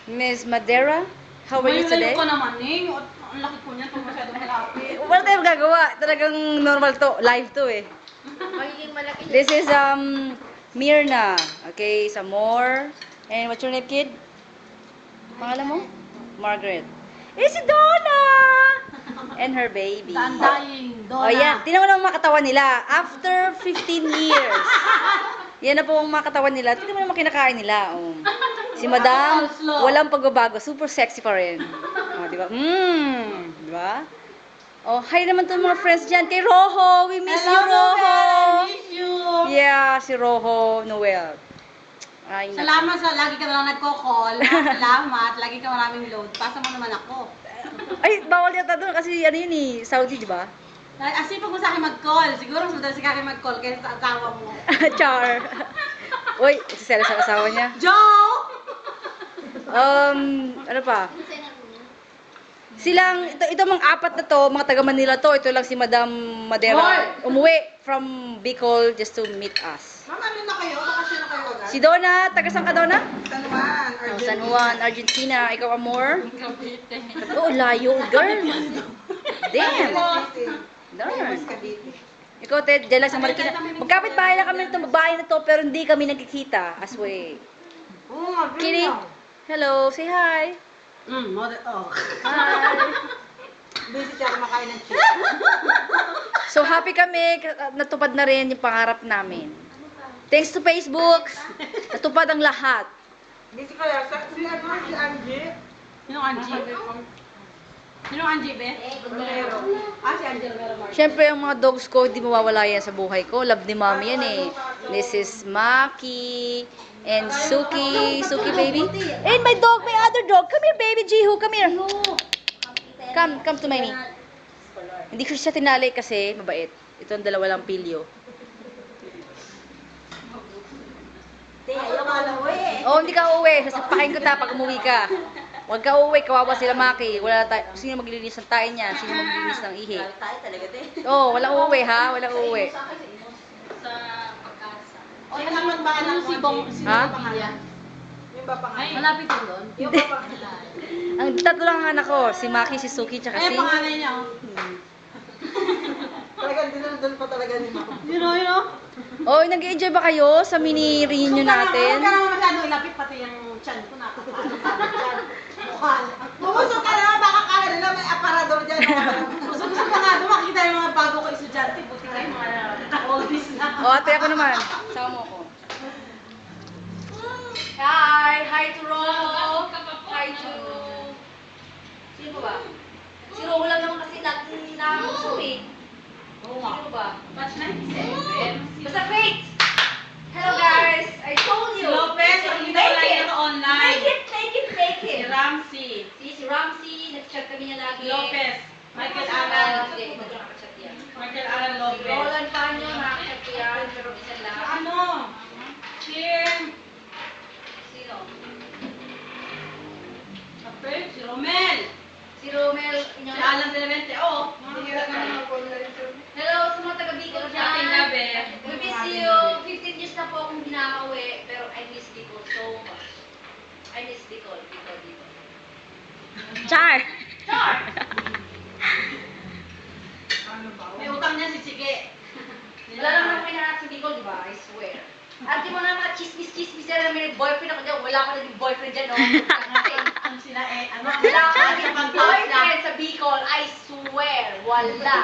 Miss Madera, how are you today? Malayo ko naman eh. Ang laki po niya pag masyado malapit. Wala tayong magagawa. Talagang normal to. Live to eh. Magiging malaki. This is Mirna. Okay, some more. And what's your name, kid? Pangalan mo? Margaret. Eh, si Donna! And her baby. Dandaing, Oh, Donna. yan. Tingnan mo naman mga katawan nila. After 15 years. Yan na po ang mga katawan nila. Tingnan mo naman kinakain nila. Oh. Si Madam, walang pagbabago. Super sexy pa rin. Oh, di ba? Di ba? Oh, hi naman to mga friends dyan. Kay Rojo. We miss you, Rojo. Miss you. Yeah, si Rojo Noel. Ay, naku. Salamat sa lagi ka na lang nagko-call. Salamat. Lagi ka maraming load. Pasa mo naman ako. Ay, bawal yata doon kasi ano yun eh, Saudi, di ba? Asipag mo sa akin mag-call. Siguro mas madalas ka akin mag-call kaysa sa asawa mo. Char. Uy, sisela sa asawa niya. Joe! Ano pa? Silang, ito mga apat na to, mga taga Manila to, ito lang si Madam Madera. Umuwi from Bicol just to meet us. Ma'am, ano na kayo? Bakasyon na kayo agad? Si Donna, taga saan ka Donna? San Juan, Oh, San Juan, Argentina. Ikaw, Amor? Oh, layo, girl. Damn. Darn. Ikaw, Ted, dyan lang sa Marikina. Magkapit bahay lang kami nitong babae na to, pero hindi kami nagkikita. As way. Oo nga, Kitty, hello, say hi. Oh. Hi. Busy siya kumakain ng chicken. So, happy kami. Natupad na rin yung pangarap namin. Thanks to Facebook, natupad ang lahat. Busy kaya si Angie. Sinong Angie? Sinong Angie, be? Romero. Si Angie Romero Martin. Siyempre, ang mga dogs ko, hindi mawawala yan sa buhay ko. Love ni Mami yan eh. This is Maki and Suki. Suki, baby. And my dog, my other dog. Come here, baby. Jihu, come here. Come to Mami. Hindi ko siya tinali kasi mabait. Ito ang dalawa lang pilyo. Oh, hindi ka uuwi. Sasapakin ko ta pag umuwi ka. Huwag ka uuwi. Kawawa sila Maki. Wala tayo. Sino maglilinis ng tayo niya? Sino maglilinis ng ihi? Oh, walang uuwi ha? Walang uuwi. Sa pagkasa. O, halaman ba anak mo? Sino Ha? yung pangalan? Yung ba pangalan? Malapit din doon. Yung ba pangalan? Ang tatlo lang ang anak ko. Si Maki, si Suki, tsaka si... pangalan niya, oh. Talagang dinaldal pa talaga ni Mama. You know? Oh, nag-enjoy ba kayo sa mini reunion natin? Huwag ka naman masyado ilapit pati yung chan ko nakakala dyan. Mukha lang. Bumusok ka naman, baka kala nila may aparador dyan. Gusto pa nga doon makita yung mga bago ko estudyante. Buti kayo mga oldies na. Oh, ate ako naman. Sama mo ko. Hi! Hi to Roho! Hi to... Sino ba? Si Roho lang naman kasi lagi nakakausap eh. Oo nga. Sino ba? Batch 97. Basta great! Hello guys! I told Si you! Lopez, ang hindi ko lang yung online. Make Si it! Ramsey. Si Ramsey, nag-chat kami niya lagi. Lopez. Michael Ah, Alan. hindi, hindi ko nakachat yan. Michael Alan Si Lopez. Roland Panyo, nakachat ko yan, pero isa lang. Ano? Si... Sino? Kapit, si Romel. Si Romel. Si Alan Benavente. Oo. Hello sa mga taga-Bicol Sa ating dyan. gabi. We miss you. 15 years na po akong hindi nakaka-uwi, pero I miss Bicol so much. I miss Bicol. Char! Char! May utang niya si Sige. Wala naman ako kinahanap sa Bicol, di ba? I swear. At yung mga chismis-chismis na may boyfriend ako dyan, wala ko naging boyfriend dyan, no? Ang sila eh, ano? Wala ko naging Ang pagtawas niya. boyfriend sa Bicol, I swear. Wala.